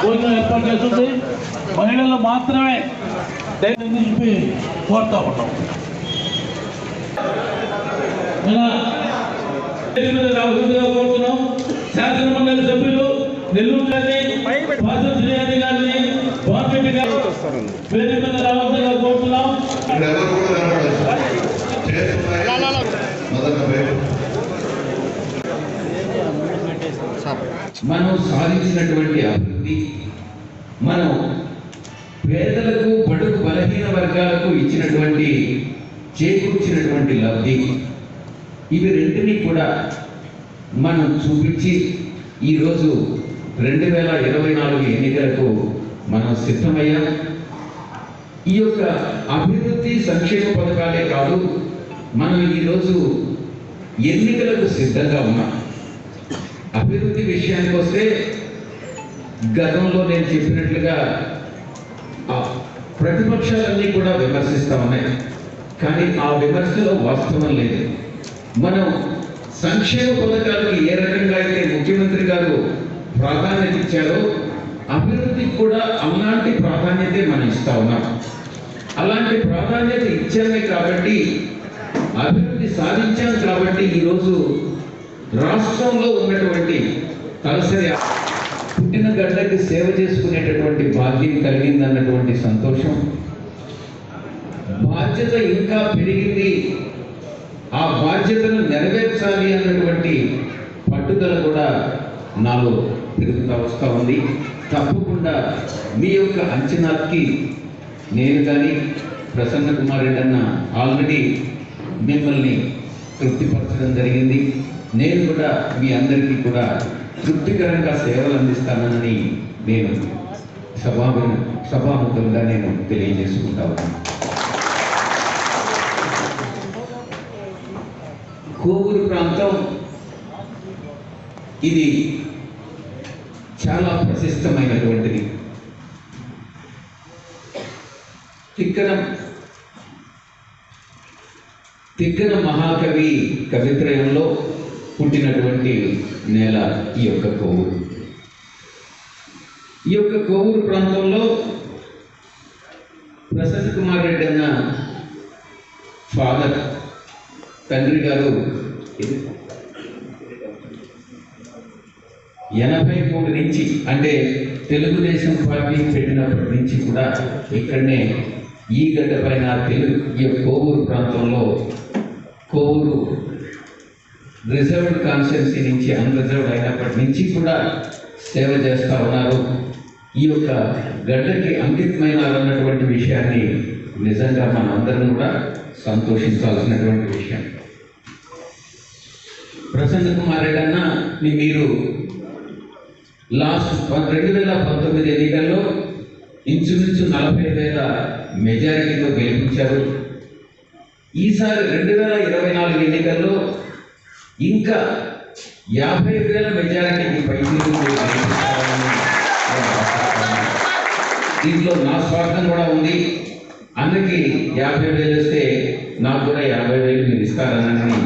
భోజనం ఏర్పాటు చేస్తుంది. మహిళలు మాత్రమే చెప్పి కోరుతా ఉంటాం. కోరుతున్నాం. శాసనమండలి సభ్యులు నెల్లూరు గారిని, శ్రీయాది గారిని, గవర్నమెంట్ గారు పేరు మీద రావాల్సిందిగా కోరుతున్నాం. మనం సాధించినటువంటి అభివృద్ధి, మనం పేదలకు, బడుగు బలహీన వర్గాలకు ఇచ్చినటువంటి చేకూర్చినటువంటి లబ్ధి, ఇవి రెంటిని కూడా మనం చూపించి ఈరోజు 2024 ఎన్నికలకు మనం సిద్ధమయ్యాం. ఈ యొక్క అభివృద్ధి సంక్షేమ పథకాలే కాదు, మనం ఈరోజు ఎన్నికలకు సిద్ధంగా ఉన్నాం. అభివృద్ధి విషయానికి వస్తే గతంలో నేను చెప్పినట్లుగా ప్రతిపక్షాలన్నీ కూడా విమర్శిస్తా ఉన్నాయి. కానీ ఆ విమర్శలో వాస్తవం లేదు. మనం సంక్షేమ పథకాలకు ఏ రకంగా అయితే ముఖ్యమంత్రి గారు ప్రాధాన్యత ఇచ్చారో, అభివృద్ధికి కూడా అలాంటి ప్రాధాన్యతే మనం ఇస్తా ఉన్నాం. అలాంటి ప్రాధాన్యత ఇచ్చామే కాబట్టి, అభివృద్ధి సాధించాం కాబట్టి ఈరోజు రాష్ట్రంలో ఉన్నటువంటి తలసరి పుట్టిన గడ్డకి సేవ చేసుకునేటటువంటి భాగ్యం కలిగిందన్నటువంటి సంతోషం, బాధ్యత ఇంకా పెరిగింది, ఆ బాధ్యతను నెరవేర్చాలి అన్నటువంటి పట్టుదల కూడా నాలో పెరుగుతూ వస్తూ ఉంది. తప్పకుండా మీ యొక్క అంచనాకి నేను కానీ ప్రసన్న కుమార్ రెడ్డి అన్న ఆల్రెడీ మిమ్మల్ని తృప్తిపరచడం జరిగింది. నేను కూడా మీ అందరికీ కూడా తృప్తికరంగా సేవలు అందిస్తానని నేను సభాముఖంగా నేను తెలియజేసుకుంటా ఉన్నాను. కోవూరు ప్రాంతం ఇది చాలా ప్రశస్తమైనటువంటిది. తిక్కన మహాకవి కవిత్రయంలో పుట్టినటువంటి నేల ఈ యొక్క కోవూరు. ఈ యొక్క కోవూరు ప్రాంతంలో ప్రసన్న కుమార్ రెడ్డి అన్న ఫాదర్, తండ్రి గారు 83 నుంచి, అంటే తెలుగుదేశం పార్టీ పెట్టినప్పటి నుంచి కూడా ఇక్కడనే ఈ గడ్డ పైన ఈ కోవూరు ప్రాంతంలో, కోవూరు రిజర్వ్డ్ కాన్స్టిట్యున్సీ నుంచి అన్రిజర్వ్డ్ అయినప్పటి నుంచి కూడా సేవ చేస్తూ ఉన్నారు. ఈ యొక్క గడ్డకి అంకితమైనారన్నటువంటి విషయాన్ని నిజంగా మన అందరం కూడా సంతోషించాల్సినటువంటి విషయం. ప్రసన్న కుమార్ రెడ్డి అన్న మీరు లాస్ట్ 2019 ఎన్నికల్లో ఇంచుమించు 40,000 మెజారిటీతో గెలిపించారు. ఈసారి 2024 ఎన్నికల్లో ఇంకా 50,000 మెజారిటీకి పైకి. దీంట్లో నా స్వార్థం కూడా ఉంది. అందుకే 50,000 వస్తే నాకు కూడా 50,000 మీరు ఇస్తారని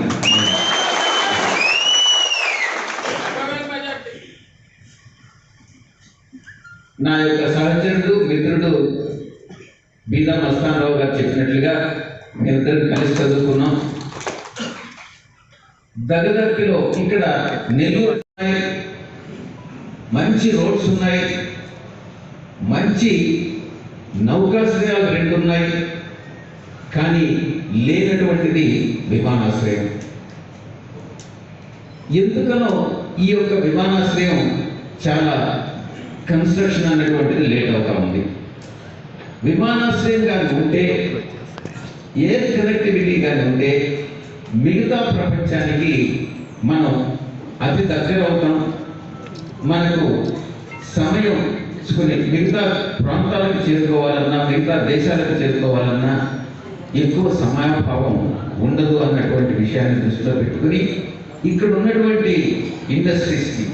నా యొక్క సహచరుడు, మిత్రుడు బీదా మస్తానరావు గారు చెప్పినట్లుగా మేమిద్దరు కలిసి చదువుకున్నాం. దగ్గరలో ఇక్కడ నెల్లూరు ఉన్నాయి, మంచి రోడ్స్ ఉన్నాయి, మంచి నౌకాశ్రయాలు 2 ఉన్నాయి. కానీ లేనటువంటిది విమానాశ్రయం. ఎందుకనో ఈ యొక్క విమానాశ్రయం చాలా కన్స్ట్రక్షన్ అనేటువంటిది లేట్ అవుతా ఉంది. విమానాశ్రయం కానీ ఉంటే, ఎయిర్ కనెక్టివిటీ కానీ ఉంటే మిగతా ప్రపంచానికి మనం అతి దగ్గర అవుతాం. మనకు సమయం మిగతా ప్రాంతాలకు చేరుకోవాలన్నా, మిగతా దేశాలకు చేరుకోవాలన్నా ఎక్కువ సమయాభావం ఉండదు అన్నటువంటి విషయాన్ని దృష్టిలో పెట్టుకుని ఇక్కడ ఉన్నటువంటి ఇండస్ట్రీస్కి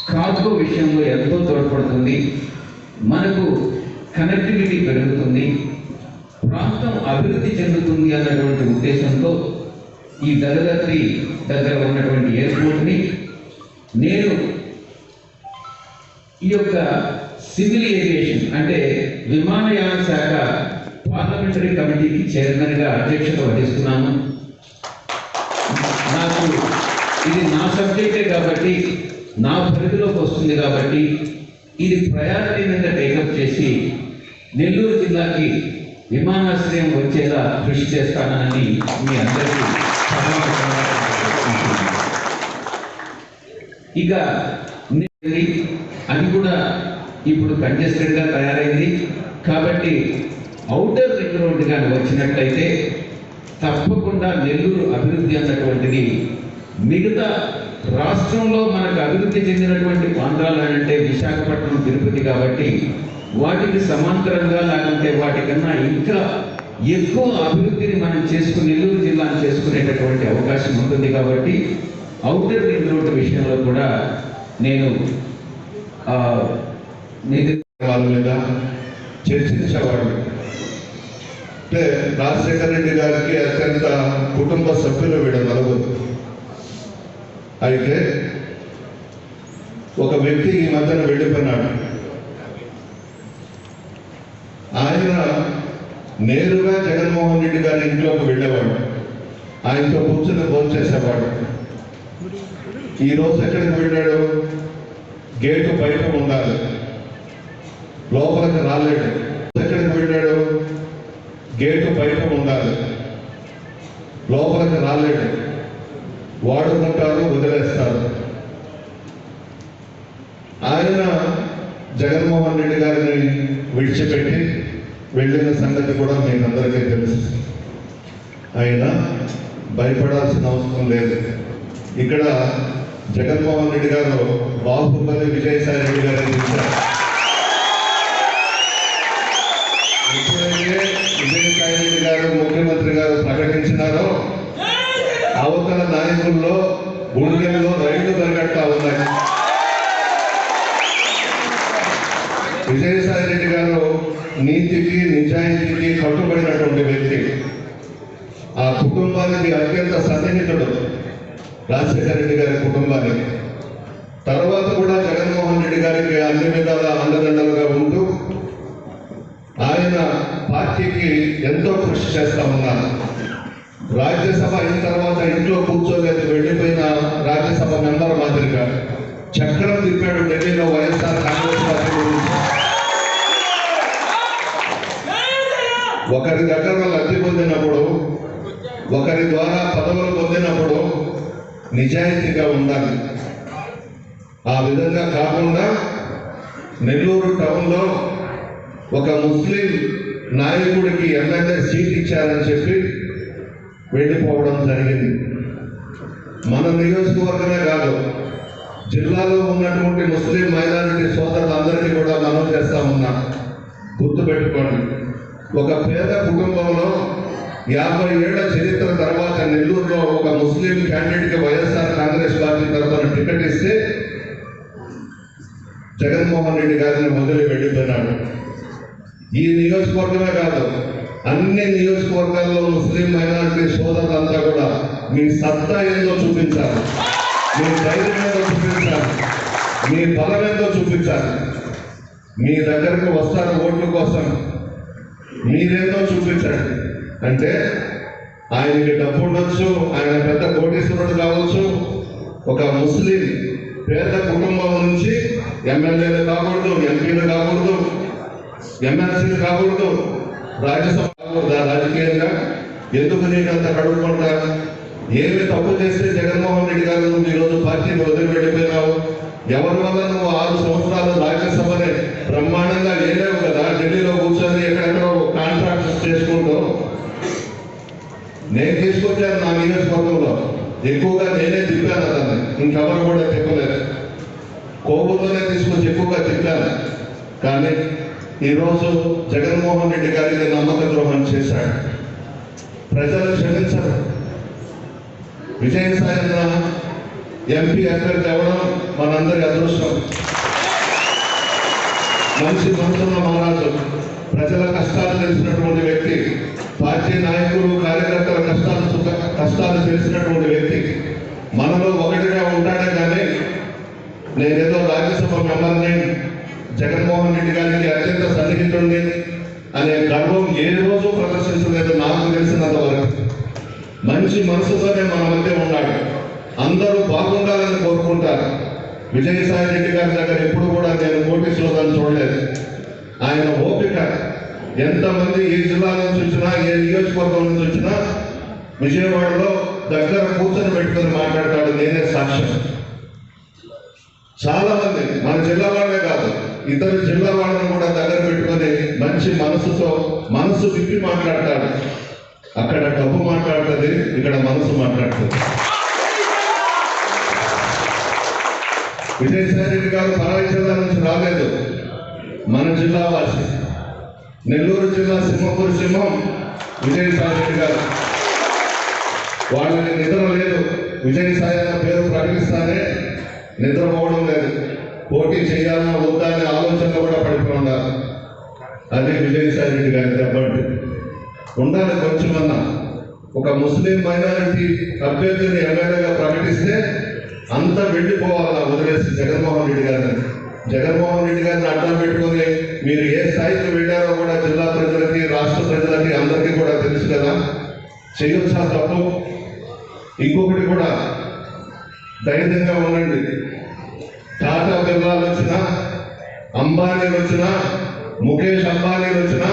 కార్గో విషయంలో ఎంతో తోడ్పడుతుంది. మనకు కనెక్టివిటీ పెరుగుతుంది, ప్రాంతం అభివృద్ధి చెందుతుంది అన్నటువంటి ఉద్దేశంతో ఈ దగ్గర ఉన్నటువంటి ఎయిర్పోర్ట్ని నేను ఈ యొక్క సివిల్ ఏవియేషన్ అంటే విమానయాన శాఖ పార్లమెంటరీ కమిటీకి చైర్మన్గా అధ్యక్షత వహిస్తున్నాను. నాకు ఇది నా సబ్జెక్టే కాబట్టి నా పరిధిలోకి వస్తుంది కాబట్టి ఇది ప్రయారిటీ మీద టేకప్ చేసి నెల్లూరు జిల్లాకి విమానాశ్రయం వచ్చేలా కృషి చేస్తానని మీ అందరికీ ఇక అది కూడా ఇప్పుడు కంజెస్టెడ్గా తయారైంది కాబట్టి ఔటర్ రింగ్ రోడ్డు కానీ వచ్చినట్లయితే తప్పకుండా నెల్లూరు అభివృద్ధి అన్నటువంటిది మిగతా రాష్ట్రంలో మనకు అభివృద్ధి చెందినటువంటి ప్రాంతాలు అంటే విశాఖపట్నం, తిరుపతి కాబట్టి వాటికి సమాంతరంగా లేకుంటే వాటికన్నా ఇంకా ఎక్కువ అభివృద్ధిని మనం చేసుకుని నెల్లూరు జిల్లాను చేసుకునేటటువంటి అవకాశం ఉంటుంది కాబట్టి ఔటర్ రింగ్ రోడ్డు విషయంలో కూడా నేను వాళ్ళ మీద చర్చించేవాడు. అంటే రాజశేఖర రెడ్డి గారికి అత్యంత కుటుంబ సభ్యులు వీడు నలుగురు. అయితే ఒక వ్యక్తి ఈ మధ్యన వెళ్ళిపోయినాడు. ఆయన నేరుగా జగన్మోహన్ రెడ్డి గారి ఇంట్లోకి వెళ్ళేవాడు, ఆయనతో కూర్చుని భోంచేసేవాడు. ఈరోజు ఎక్కడికి వెళ్ళాడు? గేటు బయట ఉండాలి, లోపలికి రాలేడు. ఎక్కడికి వెళ్ళాడు? గేటు బయట ఉండాలి, లోపలికి రాలేడు. వాడుకుంటారు, వదిలేస్తారు. ఆయన జగన్మోహన్ రెడ్డి గారిని విడిచిపెట్టి వెళ్ళిన సంగతి కూడా మీకు అందరికీ తెలుసు. ఆయన భయపడాల్సిన అవసరం లేదు. ఇక్కడ జగన్మోహన్ రెడ్డి గారు బాహుబలి విజయసాయి రెడ్డి గారిని ఇచ్చారు. ఎప్పుడైతే విజయసాయి రెడ్డి గారు ముఖ్యమంత్రి గారు ప్రకటించినారో అవతల నాయకుల్లో గుండెల్లో రైళ్లు పెరగట్టా ఉన్నాయి. విజయసాయి రెడ్డి గారు నీతికి నిజాయితీకి కట్టుబడినటువంటి వ్యక్తి. ఆ కుటుంబానికి అత్యంత సన్నిహితుడు రాజశేఖర రెడ్డి గారి కుటుంబానికి. తర్వాత కూడా జగన్మోహన్ రెడ్డి గారికి అన్ని విధాల అండదండలుగా ఉంటూ ఆయన పార్టీకి ఎంతో కృషి చేస్తా ఉన్నారు. రాజ్యసభ అయిన తర్వాత ఇంట్లో కూర్చోలేదు, వెళ్ళిపోయిన రాజ్యసభ మెంబర్ మాదిరిగా చక్రం తిప్పాడు ఢిల్లీలో వైఎస్ఆర్ కాంగ్రెస్ పార్టీ గురించి. ఒకరి దగ్గర లబ్ధి పొందినప్పుడు, ఒకరి ద్వారా పదవులు పొందినప్పుడు నిజాయితీగా ఉండాలి. ఆ విధంగా కాకుండా నెల్లూరు టౌన్లో ఒక ముస్లిం నాయకుడికి ఎమ్మెల్యే సీట్ ఇచ్చారని చెప్పి వెళ్ళిపోవడం జరిగింది. మన నియోజకవర్గమే కాదు, జిల్లాలో ఉన్నటువంటి ముస్లిం మైనారిటీ సోదరులందరికీ కూడా మనం చేస్తా ఉన్నాం. గుర్తుపెట్టుకోండి, ఒక పేద కుటుంబంలో 50 ఏళ్ల చరిత్ర తర్వాత నెల్లూరులో ఒక ముస్లిం క్యాండిడేట్కి వైఎస్ఆర్ కాంగ్రెస్ పార్టీ తరఫున టికెట్ ఇస్తే జగన్మోహన్ రెడ్డి గారిని వదిలి వెళ్ళిపోయినాడు. ఈ నియోజకవర్గమే కాదు, అన్ని నియోజకవర్గాల్లో ముస్లిం మైనారిటీ సోదరులంతా కూడా మీ సత్తా ఏందో చూపించాలి, మీ ధైర్యం ఏందో చూపించాలి, మీ బలం ఏందో చూపించాలి. మీ దగ్గరకు వస్తారు ఓట్ల కోసం, మీరేందో చూపించండి. అంటే ఆయనకి డబ్బు ఉండొచ్చు, ఆయన పెద్ద కోటీశ్వరుడు కావచ్చు, ఒక ముస్లిం పేద కుటుంబం నుంచి ఎమ్మెల్యేలు కాకూడదు, ఎంపీలు కాకూడదు, ఎమ్మెల్సీలు కాకూడదు, రాజ్యసభ కాకూడదు. రాజకీయంగా ఎందుకు నేను అంత కడుక్కుంటా? ఏమి తప్పు చేస్తే జగన్మోహన్ రెడ్డి గారు నువ్వు ఈరోజు పార్టీని వదిలి వెళ్ళిపోయినావు? ఎవరి వల్ల నువ్వు 6 సంవత్సరాలు రాజ్యసభని బ్రహ్మాండంగా లేలేవు కదా? ఢిల్లీలో కూర్చొని ఎక్కడెక్కడో కాంట్రాక్ట్ చేసుకుంటూ. నేను తీసుకొచ్చాను నా నియోజకవర్గంలో, ఎక్కువగా నేనే తిప్పాను దాన్ని, ఇంకెవరు కూడా తిప్పలేదు. కోవూరులోనే తీసుకొచ్చి ఎక్కువగా తిప్పాను. కానీ ఈరోజు జగన్మోహన్ రెడ్డి గారికి నమ్మక ద్రోహం చేశాడు. ప్రజలు క్షమించరు. విజయసాయి ఎంపీ అభ్యర్థి అవ్వడం మనందరి అదృష్టం. మనిషి మనసున్న మహారాజు, ప్రజల కష్టాలు తెలిసినటువంటి వ్యక్తి, పార్టీ నాయకులు కార్యకర్తల కష్టాలు తెలిసినటువంటి వ్యక్తి. మనలో ఒకటిగా ఉంటాడే కానీ నేనేదో రాజ్యసభ మెంబర్ని రెడ్డి గారికి అత్యంత సన్నిహితుడిని అనే గర్వం ఏ రోజు ప్రదర్శించలేదు నాకు తెలిసినంత వరకు. మంచి మనసుతోనే మన మధ్య ఉన్నాడు. అందరూ బాగుండాలని కోరుకుంటారు. విజయసాయి రెడ్డి గారి దగ్గర ఎప్పుడు కూడా నేను కోటీశ్వరులను చూడలేదు. ఆయన ఓపిక, ఎంతమంది ఏ జిల్లా నుంచి వచ్చినా ఏ నియోజకవర్గం నుంచి వచ్చినా విజయవాడలో దగ్గర కూర్చొని పెట్టుకొని మాట్లాడతాడు. నేనే సాక్ష్యం. చాలా మంది మన జిల్లా వాళ్ళే కాదు, ఇతర జిల్లా వాళ్ళని కూడా దగ్గర పెట్టుకొని మంచి మనసుతో మనసు విప్పి మాట్లాడతాడు. అక్కడ డబ్బు మాట్లాడుతుంది, ఇక్కడ మనసు మాట్లాడుతుంది. విజయసాయి రెడ్డి గారు పరాయి జిల్లా నుంచి రాలేదు, మన జిల్లా వాసి. నెల్లూరు జిల్లా సింహపూర్ సింహం విజయసాయి రెడ్డి గారు. వాళ్ళకి నిద్ర లేదు. విజయసాయి అన్న పేరు ప్రకటిస్తానే నిద్రపోవడం లేదు. పోటీ చేయాలన్నా వద్దా అనే ఆలోచనలో కూడా పడిపోయి ఉన్నారు. అదే విజయసాయి రెడ్డి గారి దెబ్బండి. ఉండాలి కొంచెమన్నా. ఒక ముస్లిం మైనారిటీ అభ్యర్థిని ఎమ్మెల్యేగా ప్రకటిస్తే అంతా వెళ్ళిపోవాలన్నా వదిలేసి జగన్మోహన్ రెడ్డి గారిని. జగన్మోహన్ రెడ్డి గారిని అడ్డం పెట్టుకొని మీరు ఏ స్థాయికి వెళ్ళారో కూడా జిల్లా ప్రజలకి, రాష్ట్ర ప్రజలకి అందరికీ కూడా తెలుసు కదా. చేయొచ్చా తప్పు? ఇంకొకటి కూడా, ధైర్యంగా ఉండండి. టాటా బిర్లాలు వచ్చినా, అంబానీలు వచ్చినా, ముఖేష్ అంబానీలు వచ్చినా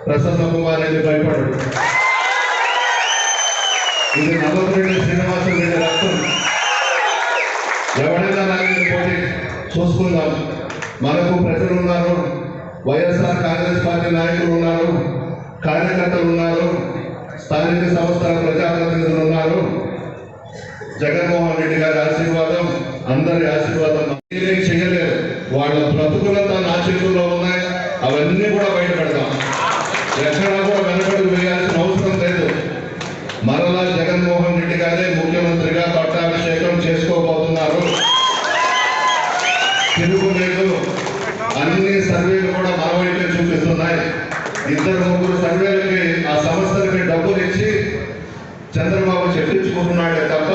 ప్రసన్న కుమార్ రెడ్డి భయపడడు. ఇది నల్లరెడ్డి శ్రీనివాసరెడ్డి రక్తం. ఎవరైనా నాయకుడి పోటీ చూసుకుందాం. మనకు ప్రజలు ఉన్నారు, వైఎస్ఆర్ కాంగ్రెస్ పార్టీ నాయకులు ఉన్నారు, కార్యకర్తలు ఉన్నారు, స్థానిక సంస్థల ప్రజాప్రతినిధులు ఉన్నారు. జగన్మోహన్ రెడ్డి గారి ఆశీర్వాదం, అందరి ఆశీర్వాదం ఏం చేయలేరు. వాళ్ళ బ్రతుకులంతా నా చేతుల్లో ఉన్నాయి. అవన్నీ కూడా బయటపెడతాం. ఎక్కడా కూడా వెనకడుగు వేయాల్సిన అవసరం లేదు. మరలా జగన్మోహన్ రెడ్డి గారే ముఖ్యమంత్రిగా పట్టాభిషేకం చేసుకోబోతున్నారు. తిరుగులేదు. అన్ని సర్వేలు కూడా మన వైపే చూపిస్తున్నాయి. 2-3 సర్వేలకి ఆ సంస్థలకి డబ్బులు ఇచ్చి చంద్రబాబు చెప్పించుకుంటున్నాడే తప్ప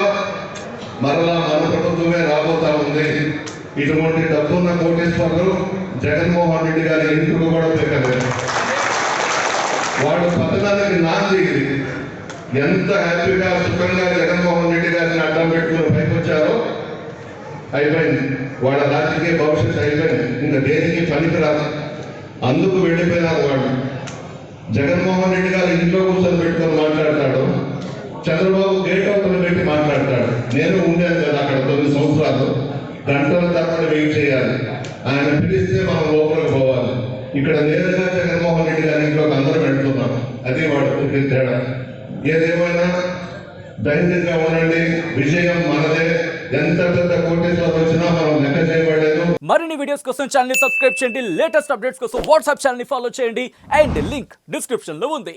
మరలా మన ప్రభుత్వమే రాబోతా ఉంది. ఇటువంటి డబ్బున్న కోటేశ్వరులు జగన్మోహన్ రెడ్డి గారి ఇంటికి కూడా పెట్టలేదు. వాడు పథకానికి నాంది ఇది. ఎంత హ్యాపీగా సుఖంగా జగన్మోహన్ రెడ్డి గారిని అడ్డం పెట్టుకుని పైకి వచ్చారో అయిపోయింది. వాళ్ళ రాజకీయ భవిష్యత్తు అయిపోయింది. ఇంకా దేనికి పనికిరాదు. అందుకు వెళ్ళిపోయినారు వాళ్ళు. జగన్మోహన్ రెడ్డి గారు ఇంట్లో కూర్చొని పెట్టుకొని మాట్లాడతాడు. చంద్రబాబు గేట్ అవుతులు పెట్టి మాట్లాడతాడు. నేను ఉండేది కదా అక్కడ 9 సంవత్సరాలు. గంటల తరబడి వెయిట్ చేయాలి. ఆయన పిలిస్తే మనం లోపలికి పోవాలి. ఇక్కడ నేరుగా జగన్మోహన్ రెడ్డి గారి ఇంట్లోకి అందరం వెళ్తున్నాం. అది వాడు తేడా. ఏదేమైనా ధైర్యంగా ఉండండి. విజయం మనదే. ఎంత పెద్ద కోటేశ్వరం వచ్చినా మనం లెక్క చేయబడలేదు. మరిన్ని వీడియోస్ కోసం ఛానల్ ని సబ్స్క్రైబ్ చేయండి. లేటెస్ట్ అప్డేట్స్ కోసం వాట్సాప్ ఛానల్ ని ఫాలో చేయండి. అండ్ లింక్ డిస్క్రిప్షన్ లో ఉంది.